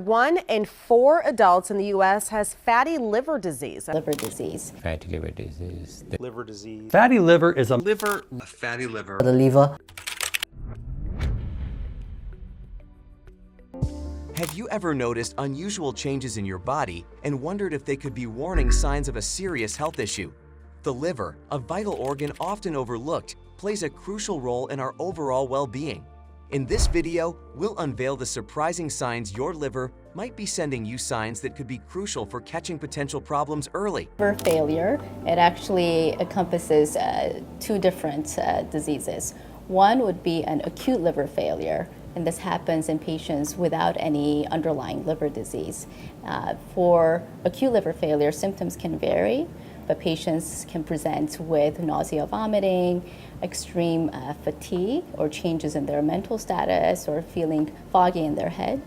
1 in 4 adults in the U.S. has fatty liver disease. Liver disease. Fatty liver disease. Liver disease. Fatty liver is a Fatty liver. The liver. Have you ever noticed unusual changes in your body and wondered if they could be warning signs of a serious health issue? The liver, a vital organ often overlooked, plays a crucial role in our overall well-being. In this video, we'll unveil the surprising signs your liver might be sending you signs that could be crucial for catching potential problems early. Liver failure, it actually encompasses 2 different diseases. One would be an acute liver failure, and this happens in patients without any underlying liver disease. For acute liver failure, symptoms can vary, but patients can present with nausea, vomiting, extreme fatigue, or changes in their mental status, or feeling foggy in their head.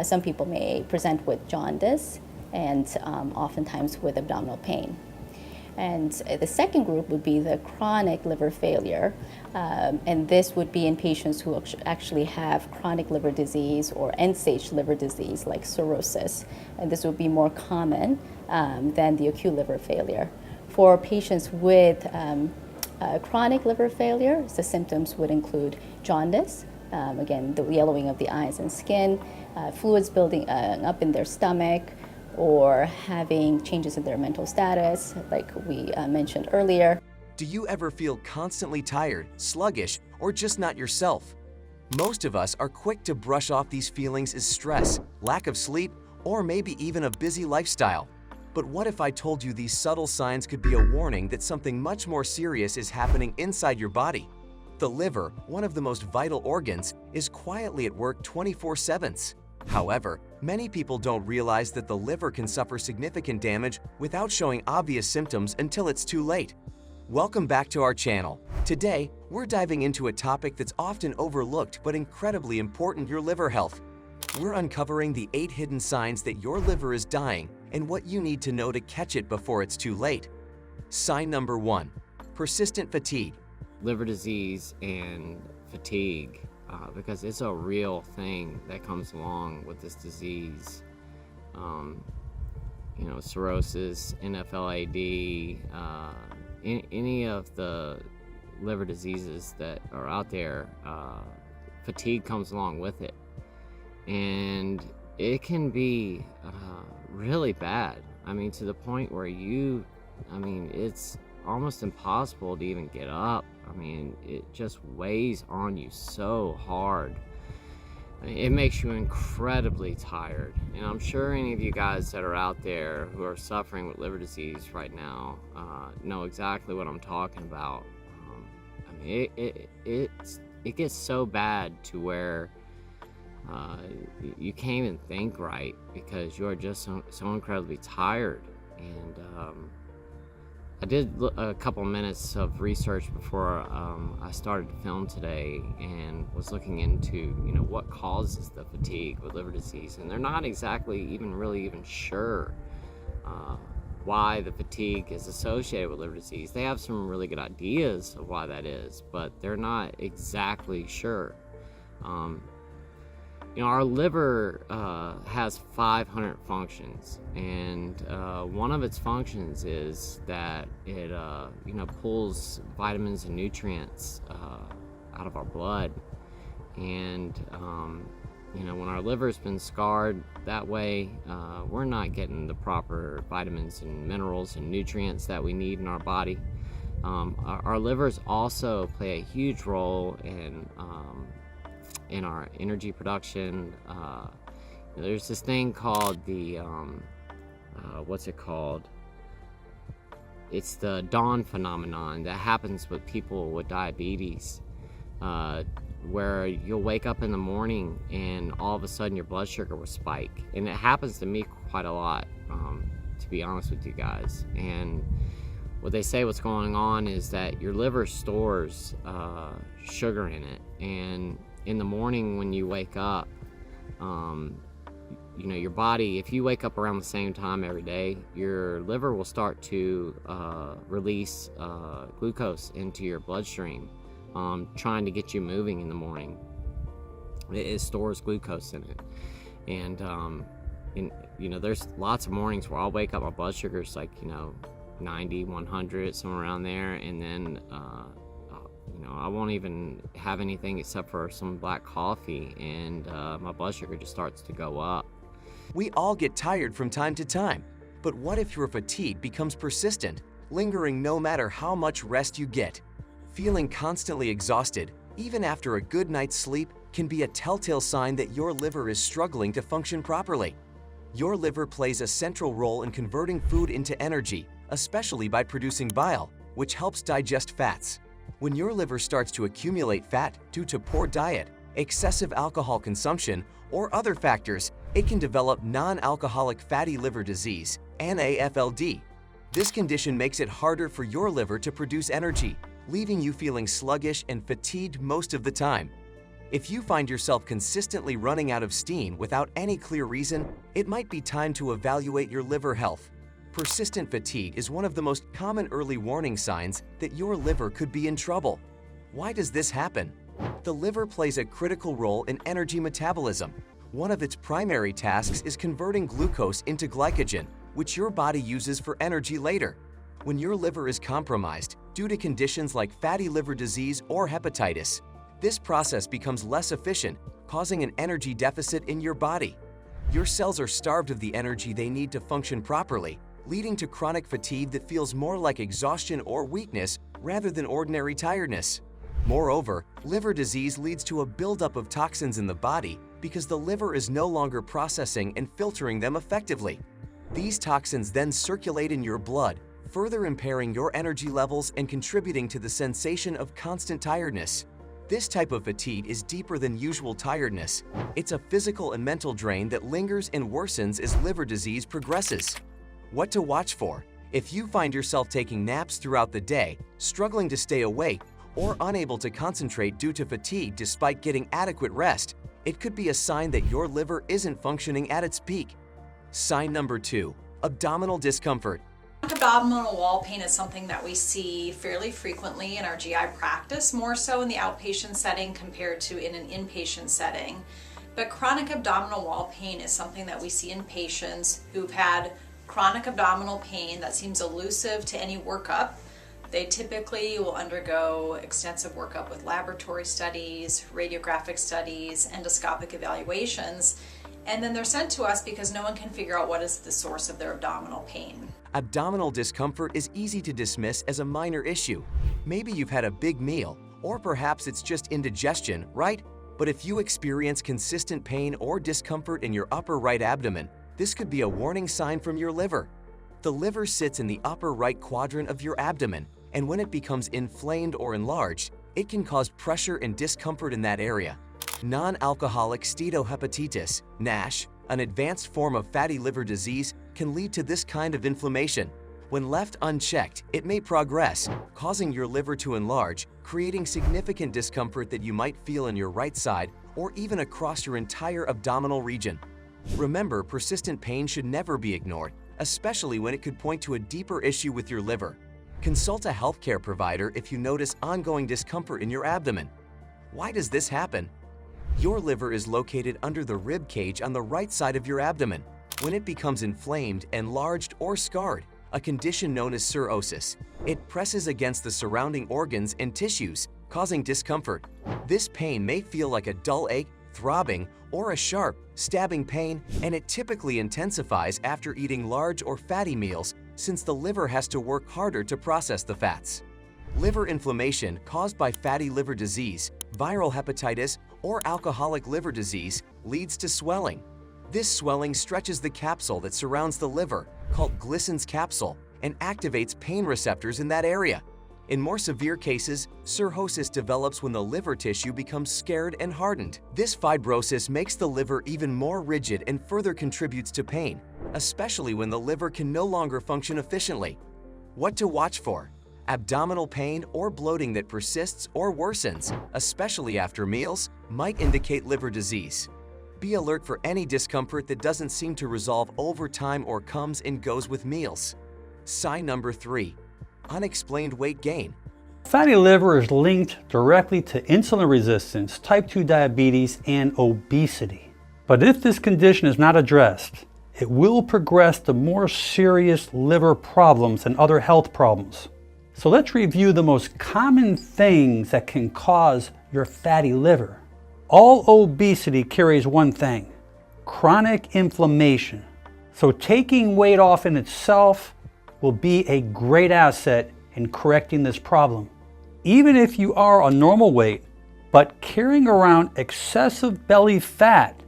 Some people may present with jaundice, and oftentimes with abdominal pain. And the second group would be the chronic liver failure, and this would be in patients who actually have chronic liver disease or end-stage liver disease like cirrhosis, and this would be more common than the acute liver failure. For patients with chronic liver failure, the symptoms would include jaundice, again, the yellowing of the eyes and skin, fluids building up in their stomach, or having changes in their mental status, like we mentioned earlier. Do you ever feel constantly tired, sluggish, or just not yourself? Most of us are quick to brush off these feelings as stress, lack of sleep, or maybe even a busy lifestyle. But what if I told you these subtle signs could be a warning that something much more serious is happening inside your body? The liver, one of the most vital organs, is quietly at work 24/7. However, many people don't realize that the liver can suffer significant damage without showing obvious symptoms until it's too late. Welcome back to our channel. Today, we're diving into a topic that's often overlooked but incredibly important: your liver health. We're uncovering the 8 hidden signs that your liver is dying and what you need to know to catch it before it's too late. Sign number 1, persistent fatigue. Liver disease and fatigue, because it's a real thing that comes along with this disease. Cirrhosis, NFLAD, any of the liver diseases that are out there, fatigue comes along with it. And it can be really bad. I mean, to the point where it's almost impossible to even get up. I mean, it just weighs on you so hard. I mean, it makes you incredibly tired. And I'm sure any of you guys that are out there who are suffering with liver disease right now know exactly what I'm talking about. It gets so bad to where you can't even think right because you're just so incredibly tired. And I did a couple minutes of research before I started to film today, and was looking into what causes the fatigue with liver disease, and they're not exactly even sure why the fatigue is associated with liver disease. They have some really good ideas of why that is, but they're not exactly sure. Our liver has 500 functions, and one of its functions is that it pulls vitamins and nutrients out of our blood. And when our liver's been scarred that way, we're not getting the proper vitamins and minerals and nutrients that we need in our body. Our livers also play a huge role in our energy production. There's this thing called the what's it called? It's the dawn phenomenon that happens with people with diabetes, where you'll wake up in the morning and all of a sudden your blood sugar will spike. And it happens to me quite a lot, to be honest with you guys. And what they say what's going on is that your liver stores sugar in it, and in the morning when you wake up, your body, if you wake up around the same time every day, your liver will start to release glucose into your bloodstream, trying to get you moving in the morning. It stores glucose in it. And, there's lots of mornings where I'll wake up, my blood sugar's like, 90, 100, somewhere around there. And then, I won't even have anything except for some black coffee, and my blood sugar just starts to go up. We all get tired from time to time, but what if your fatigue becomes persistent, lingering no matter how much rest you get? Feeling constantly exhausted, even after a good night's sleep, can be a telltale sign that your liver is struggling to function properly. Your liver plays a central role in converting food into energy, especially by producing bile, which helps digest fats. When your liver starts to accumulate fat due to poor diet, excessive alcohol consumption, or other factors, it can develop non-alcoholic fatty liver disease, NAFLD. This condition makes it harder for your liver to produce energy, leaving you feeling sluggish and fatigued most of the time. If you find yourself consistently running out of steam without any clear reason, it might be time to evaluate your liver health. Persistent fatigue is one of the most common early warning signs that your liver could be in trouble. Why does this happen? The liver plays a critical role in energy metabolism. One of its primary tasks is converting glucose into glycogen, which your body uses for energy later. When your liver is compromised due to conditions like fatty liver disease or hepatitis, this process becomes less efficient, causing an energy deficit in your body. Your cells are starved of the energy they need to function properly, leading to chronic fatigue that feels more like exhaustion or weakness rather than ordinary tiredness. Moreover, liver disease leads to a buildup of toxins in the body because the liver is no longer processing and filtering them effectively. These toxins then circulate in your blood, further impairing your energy levels and contributing to the sensation of constant tiredness. This type of fatigue is deeper than usual tiredness. It's a physical and mental drain that lingers and worsens as liver disease progresses. What to watch for? If you find yourself taking naps throughout the day, struggling to stay awake, or unable to concentrate due to fatigue despite getting adequate rest, it could be a sign that your liver isn't functioning at its peak. Sign number 2, abdominal discomfort. Abdominal wall pain is something that we see fairly frequently in our GI practice, more so in the outpatient setting compared to in an inpatient setting. But chronic abdominal wall pain is something that we see in patients who've had chronic abdominal pain that seems elusive to any workup. They typically will undergo extensive workup with laboratory studies, radiographic studies, endoscopic evaluations, and then they're sent to us because no one can figure out what is the source of their abdominal pain. Abdominal discomfort is easy to dismiss as a minor issue. Maybe you've had a big meal, or perhaps it's just indigestion, right? But if you experience consistent pain or discomfort in your upper right abdomen, this could be a warning sign from your liver. The liver sits in the upper right quadrant of your abdomen, and when it becomes inflamed or enlarged, it can cause pressure and discomfort in that area. Non-alcoholic steatohepatitis, NASH, an advanced form of fatty liver disease, can lead to this kind of inflammation. When left unchecked, it may progress, causing your liver to enlarge, creating significant discomfort that you might feel in your right side or even across your entire abdominal region. Remember, persistent pain should never be ignored, especially when it could point to a deeper issue with your liver. Consult a healthcare provider if you notice ongoing discomfort in your abdomen. Why does this happen? Your liver is located under the rib cage on the right side of your abdomen. When it becomes inflamed, enlarged, or scarred, a condition known as cirrhosis, it presses against the surrounding organs and tissues, causing discomfort. This pain may feel like a dull ache, throbbing, or a sharp, stabbing pain, and it typically intensifies after eating large or fatty meals since the liver has to work harder to process the fats. Liver inflammation caused by fatty liver disease, viral hepatitis, or alcoholic liver disease leads to swelling. This swelling stretches the capsule that surrounds the liver, called Glissen's capsule, and activates pain receptors in that area. In more severe cases, cirrhosis develops when the liver tissue becomes scarred and hardened. This fibrosis makes the liver even more rigid and further contributes to pain, especially when the liver can no longer function efficiently. What to watch for? Abdominal pain or bloating that persists or worsens, especially after meals, might indicate liver disease. Be alert for any discomfort that doesn't seem to resolve over time or comes and goes with meals. Sign number 3, unexplained weight gain. Fatty liver is linked directly to insulin resistance, type 2 diabetes, and obesity. But if this condition is not addressed, it will progress to more serious liver problems and other health problems. So let's review the most common things that can cause your fatty liver. All obesity carries one thing: chronic inflammation. So taking weight off in itself will be a great asset in correcting this problem. Even if you are a normal weight, but carrying around excessive belly fat,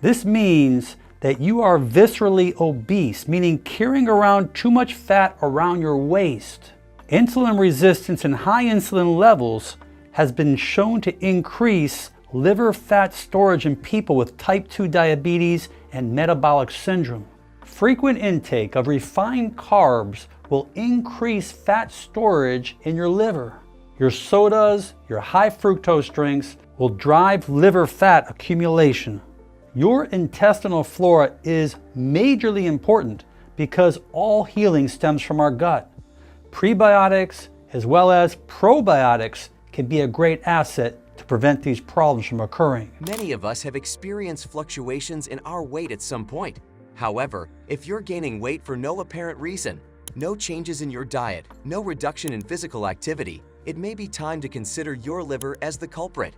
this means that you are viscerally obese, meaning carrying around too much fat around your waist. Insulin resistance and high insulin levels has been shown to increase liver fat storage in people with type 2 diabetes and metabolic syndrome. Frequent intake of refined carbs will increase fat storage in your liver. Your sodas, your high fructose drinks will drive liver fat accumulation. Your intestinal flora is majorly important because all healing stems from our gut. Prebiotics as well as probiotics can be a great asset to prevent these problems from occurring. Many of us have experienced fluctuations in our weight at some point. However, if you're gaining weight for no apparent reason, no changes in your diet, no reduction in physical activity, it may be time to consider your liver as the culprit.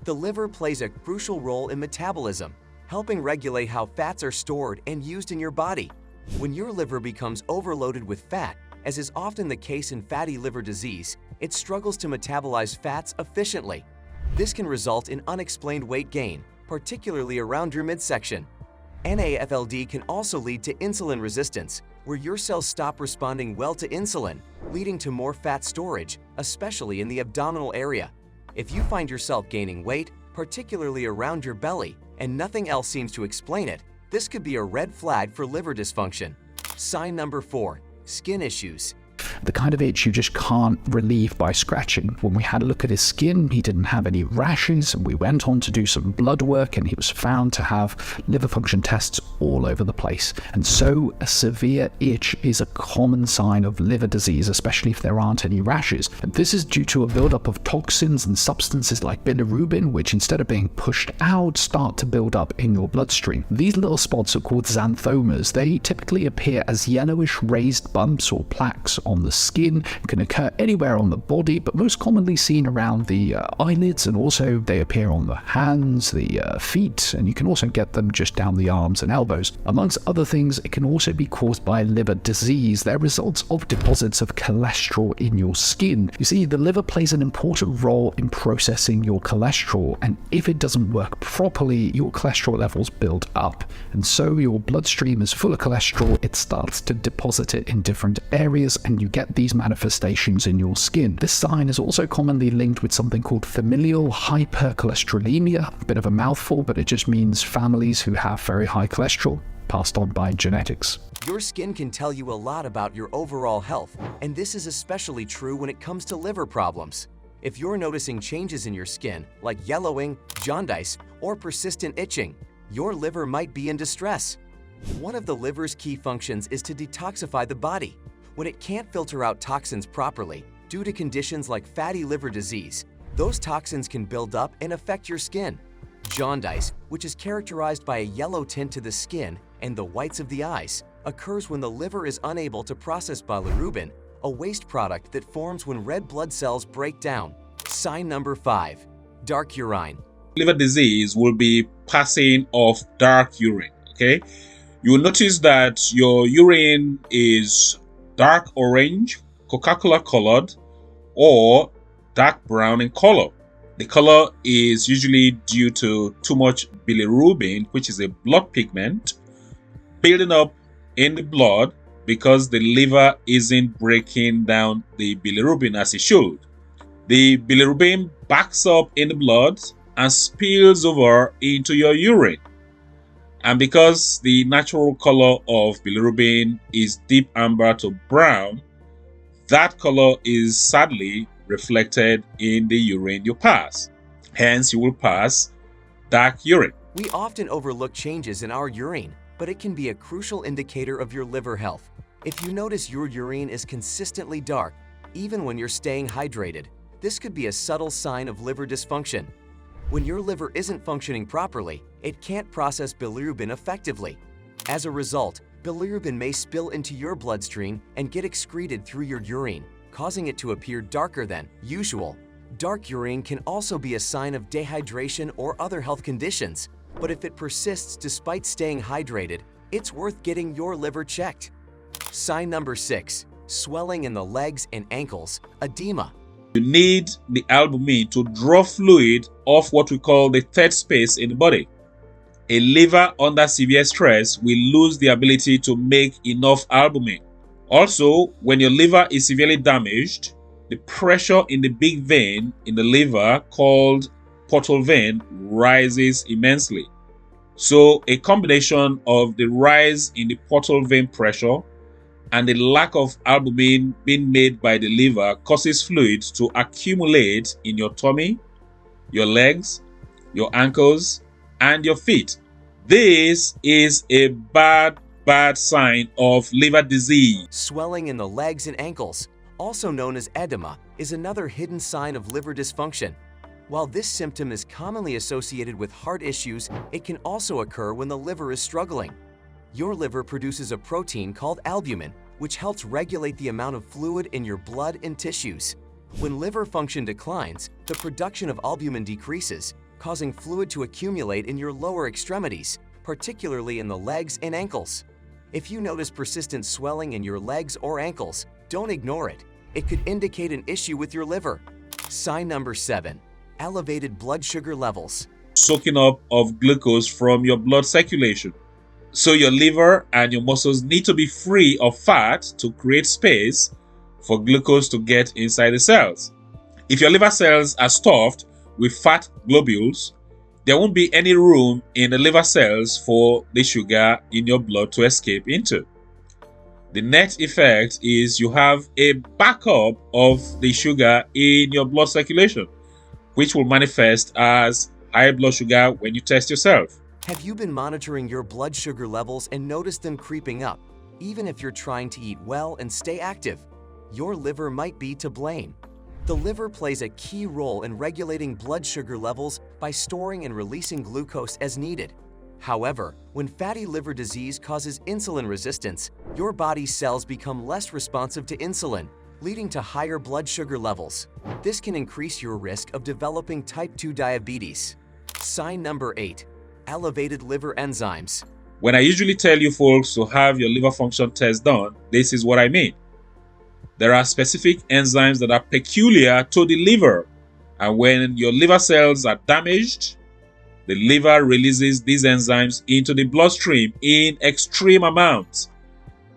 The liver plays a crucial role in metabolism, helping regulate how fats are stored and used in your body. When your liver becomes overloaded with fat, as is often the case in fatty liver disease, it struggles to metabolize fats efficiently. This can result in unexplained weight gain, particularly around your midsection. NAFLD can also lead to insulin resistance, where your cells stop responding well to insulin, leading to more fat storage, especially in the abdominal area. If you find yourself gaining weight, particularly around your belly, and nothing else seems to explain it, this could be a red flag for liver dysfunction. Sign number 4, skin issues. The kind of itch you just can't relieve by scratching. When we had a look at his skin, he didn't have any rashes, and we went on to do some blood work, and he was found to have liver function tests all over the place. And so a severe itch is a common sign of liver disease, especially if there aren't any rashes. And this is due to a buildup of toxins and substances like bilirubin, which instead of being pushed out, start to build up in your bloodstream. These little spots are called xanthomas. They typically appear as yellowish raised bumps or plaques on the skin. It can occur anywhere on the body, but most commonly seen around the eyelids, and also they appear on the hands, the feet, and you can also get them just down the arms and elbows. Amongst other things, it can also be caused by liver disease. They're results of deposits of cholesterol in your skin. You see, the liver plays an important role in processing your cholesterol, and if it doesn't work properly, your cholesterol levels build up, and so your bloodstream is full of cholesterol. It starts to deposit it in different areas, and you get these manifestations in your skin. This sign is also commonly linked with something called familial hypercholesterolemia. A bit of a mouthful, but it just means families who have very high cholesterol passed on by genetics. Your skin can tell you a lot about your overall health, and this is especially true when it comes to liver problems. If you're noticing changes in your skin, like yellowing, jaundice, or persistent itching, your liver might be in distress. One of the liver's key functions is to detoxify the body. When it can't filter out toxins properly, due to conditions like fatty liver disease, those toxins can build up and affect your skin. Jaundice, which is characterized by a yellow tint to the skin and the whites of the eyes, occurs when the liver is unable to process bilirubin, a waste product that forms when red blood cells break down. Sign number 5, dark urine. Liver disease will be passing of dark urine, okay? You will notice that your urine is dark orange, Coca-Cola colored, or dark brown in color. The color is usually due to too much bilirubin, which is a blood pigment, building up in the blood because the liver isn't breaking down the bilirubin as it should. The bilirubin backs up in the blood and spills over into your urine. And because the natural color of bilirubin is deep amber to brown, that color is sadly reflected in the urine you pass. Hence, you will pass dark urine. We often overlook changes in our urine, but it can be a crucial indicator of your liver health. If you notice your urine is consistently dark, even when you're staying hydrated, this could be a subtle sign of liver dysfunction. When your liver isn't functioning properly, it can't process bilirubin effectively. As a result, bilirubin may spill into your bloodstream and get excreted through your urine, causing it to appear darker than usual. Dark urine can also be a sign of dehydration or other health conditions, but if it persists despite staying hydrated, it's worth getting your liver checked. Sign number 6, swelling in the legs and ankles, edema. You need the albumin to draw fluid off what we call the third space in the body. A liver under severe stress will lose the ability to make enough albumin. Also, when your liver is severely damaged, the pressure in the big vein in the liver called portal vein rises immensely. So a combination of the rise in the portal vein pressure and the lack of albumin being made by the liver causes fluid to accumulate in your tummy, your legs, your ankles, and your feet. This is a bad sign of liver disease. Swelling in the legs and ankles, also known as edema, is another hidden sign of liver dysfunction. While this symptom is commonly associated with heart issues, it can also occur when the liver is struggling. Your liver produces a protein called albumin, which helps regulate the amount of fluid in your blood and tissues. When liver function declines, the production of albumin decreases, causing fluid to accumulate in your lower extremities, particularly in the legs and ankles. If you notice persistent swelling in your legs or ankles, don't ignore it. It could indicate an issue with your liver. Sign number 7, elevated blood sugar levels. Soaking up of glucose from your blood circulation. So your liver and your muscles need to be free of fat to create space for glucose to get inside the cells. If your liver cells are stuffed with fat globules, there won't be any room in the liver cells for the sugar in your blood to escape into. The net effect is you have a backup of the sugar in your blood circulation, which will manifest as high blood sugar when you test yourself. Have you been monitoring your blood sugar levels and noticed them creeping up? Even if you're trying to eat well and stay active, your liver might be to blame. The liver plays a key role in regulating blood sugar levels by storing and releasing glucose as needed. However, when fatty liver disease causes insulin resistance, your body's cells become less responsive to insulin, leading to higher blood sugar levels. This can increase your risk of developing type 2 diabetes. Sign number 8, elevated liver enzymes. When I usually tell you folks to have your liver function test done, this is what I mean. There are specific enzymes that are peculiar to the liver, and when your liver cells are damaged, the liver releases these enzymes into the bloodstream in extreme amounts.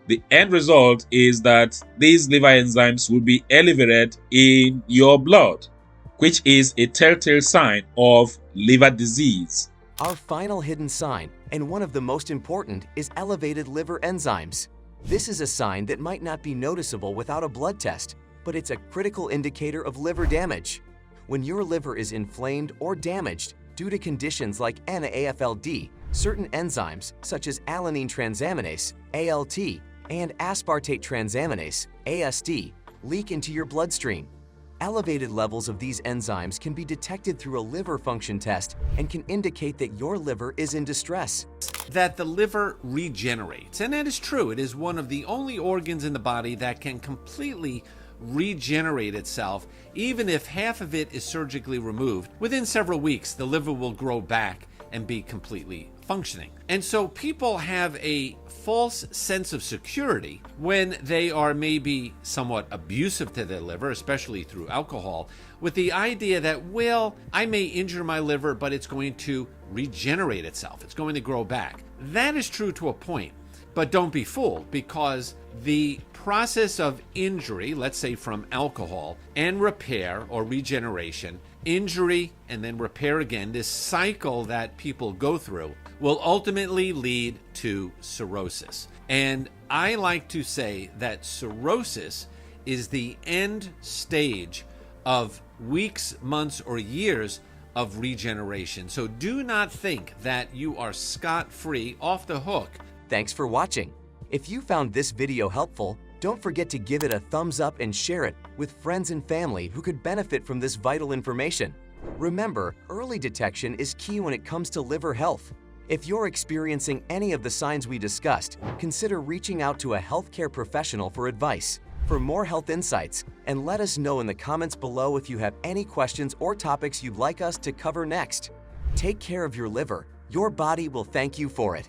The end result is that these liver enzymes will be elevated in your blood, which is a telltale sign of liver disease. Our final hidden sign, and one of the most important, is elevated liver enzymes. This is a sign that might not be noticeable without a blood test, but it's a critical indicator of liver damage. When your liver is inflamed or damaged due to conditions like NAFLD, certain enzymes such as alanine transaminase, ALT, and aspartate transaminase, AST, leak into your bloodstream. Elevated levels of these enzymes can be detected through a liver function test and can indicate that your liver is in distress. That the liver regenerates, and that is true. It is one of the only organs in the body that can completely regenerate itself. Even if half of it is surgically removed, within several weeks the liver will grow back and be completely functioning. And so people have a false sense of security when they are maybe somewhat abusive to their liver, especially through alcohol, with the idea that, well, I may injure my liver, but it's going to regenerate itself. It's going to grow back. That is true to a point, but don't be fooled, because the process of injury, let's say from alcohol, and repair or regeneration, injury and then repair again, this cycle that people go through will ultimately lead to cirrhosis. And I like to say that cirrhosis is the end stage of weeks, months, or years of regeneration. So do not think that you are scot-free, off the hook. Thanks for watching. If you found this video helpful, don't forget to give it a thumbs up and share it with friends and family who could benefit from this vital information. Remember, early detection is key when it comes to liver health. If you're experiencing any of the signs we discussed, consider reaching out to a healthcare professional for advice. For more health insights, and let us know in the comments below if you have any questions or topics you'd like us to cover next. Take care of your liver. Your body will thank you for it.